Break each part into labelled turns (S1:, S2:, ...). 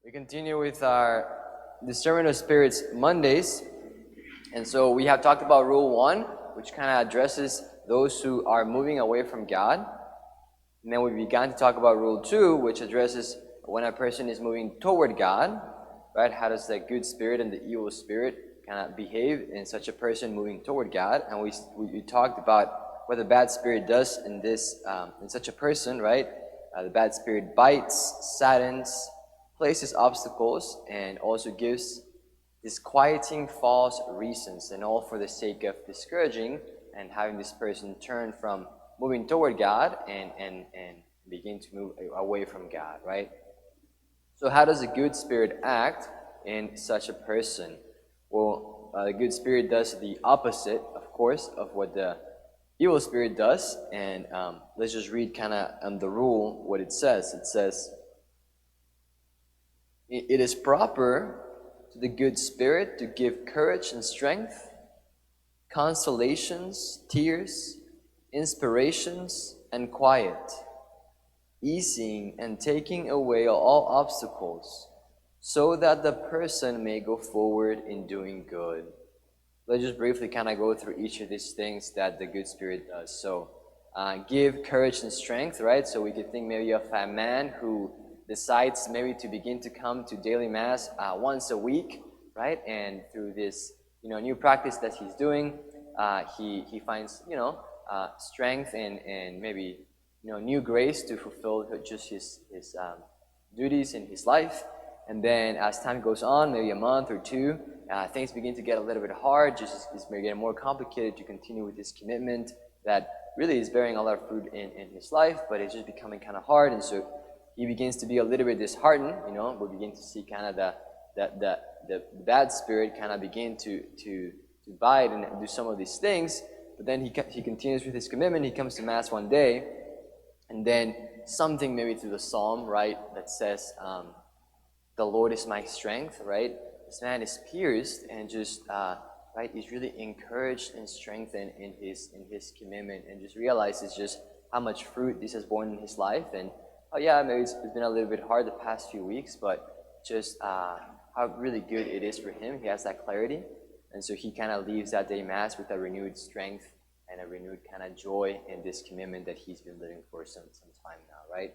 S1: We continue with our Discernment of Spirits Mondays. And so we have talked about Rule 1, which kind of addresses those who are moving away from God. And then we began to talk about Rule 2, which addresses when a person is moving toward God, right? How does the good spirit and the evil spirit kind of behave in such a person moving toward God? And we talked about what the bad spirit does in such a person, right? The bad spirit bites, saddens, places obstacles, and also gives disquieting false reasons, and all for the sake of discouraging and having this person turn from moving toward God and begin to move away from God, right? So how does a good spirit act in such a person? Well, the good spirit does the opposite, of course, of what the evil spirit does. And let's just read kind of on the rule what it says. It says, "It is proper to the good spirit to give courage and strength, consolations, tears, inspirations, and quiet, easing and taking away all obstacles, so that the person may go forward in doing good." Let's just briefly kind of go through each of these things that the good spirit does. So, give courage and strength, right? So we could think maybe of a man who decides maybe to begin to come to daily mass once a week, right? And through this, new practice that he's doing, he finds, strength and maybe, new grace to fulfill just his duties in his life. And then as time goes on, maybe a month or two, things begin to get a little bit hard. Just it's getting more complicated to continue with this commitment that really is bearing a lot of fruit in his life, but it's just becoming kind of hard. And so he begins to be a little bit disheartened. We begin to see kind of the bad spirit kind of begin to bite and do some of these things. But then he continues with his commitment. He comes to Mass one day, and then something maybe through the Psalm, right, that says, "The Lord is my strength," right? This man is pierced and just, right, he's really encouraged and strengthened in his commitment, and just realizes just how much fruit this has borne in his life. And oh yeah, maybe it's been a little bit hard the past few weeks, but just how really good it is for him. He has that clarity. And so he kind of leaves that day Mass with a renewed strength and a renewed kind of joy in this commitment that he's been living for some time now, right?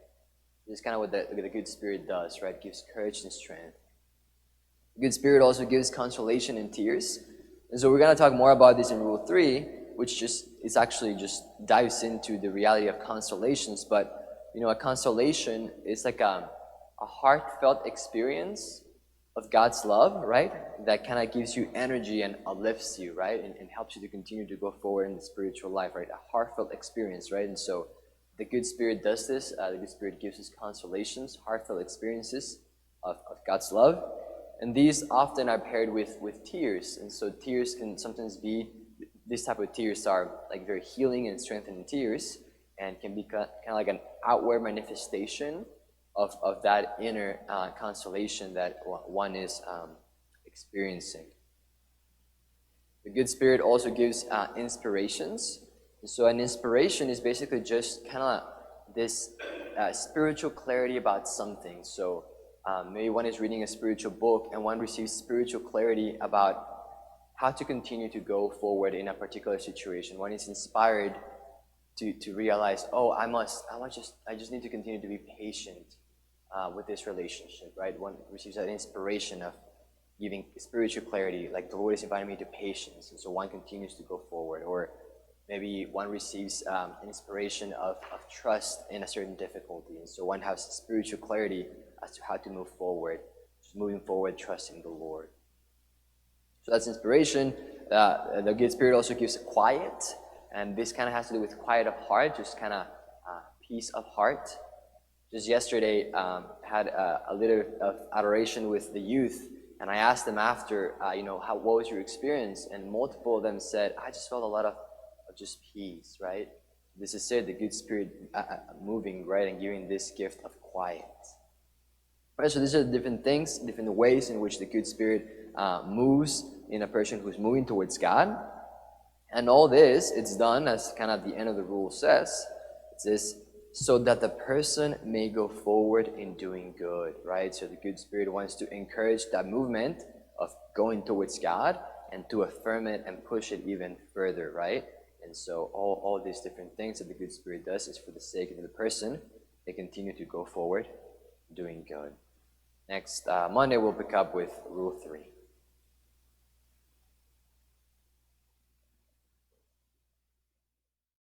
S1: This is kind of what the good spirit does, right? Gives courage and strength. The good spirit also gives consolation and tears. And so we're going to talk more about this in Rule 3, which is actually just dives into the reality of consolations. But a consolation is like a heartfelt experience of God's love, right? That kind of gives you energy and uplifts you, right? And helps you to continue to go forward in the spiritual life, right? A heartfelt experience, right? And so the good spirit does this. The good spirit gives us consolations, heartfelt experiences of God's love. And these often are paired with tears. And so tears can sometimes be, this type of tears are like very healing and strengthening tears, and can be kind of like an outward manifestation of that inner consolation that one is experiencing. The good spirit also gives inspirations. So an inspiration is basically just kind of this spiritual clarity about something. So maybe one is reading a spiritual book and one receives spiritual clarity about how to continue to go forward in a particular situation. One is inspired to realize, I just need to continue to be patient with this relationship, right? One receives that inspiration of giving spiritual clarity, like the Lord is inviting me to patience, and so one continues to go forward. Or maybe one receives inspiration of trust in a certain difficulty, and so one has spiritual clarity as to how to move forward, just moving forward, trusting the Lord. So that's inspiration. The good spirit also gives quiet, and this kind of has to do with quiet of heart, just kind of peace of heart. Just yesterday, had a little of adoration with the youth, and I asked them after, what was your experience? And multiple of them said, I just felt a lot of just peace, right? This is it, the good spirit moving, right, and giving this gift of quiet. Right, so these are different things, different ways in which the good spirit moves in a person who's moving towards God. And all this, it's done, as kind of the end of the rule says, it's this so that the person may go forward in doing good, right? So the good spirit wants to encourage that movement of going towards God and to affirm it and push it even further, right? And so all these different things that the good spirit does is for the sake of the person. They continue to go forward doing good. Next Monday we'll pick up with Rule 3.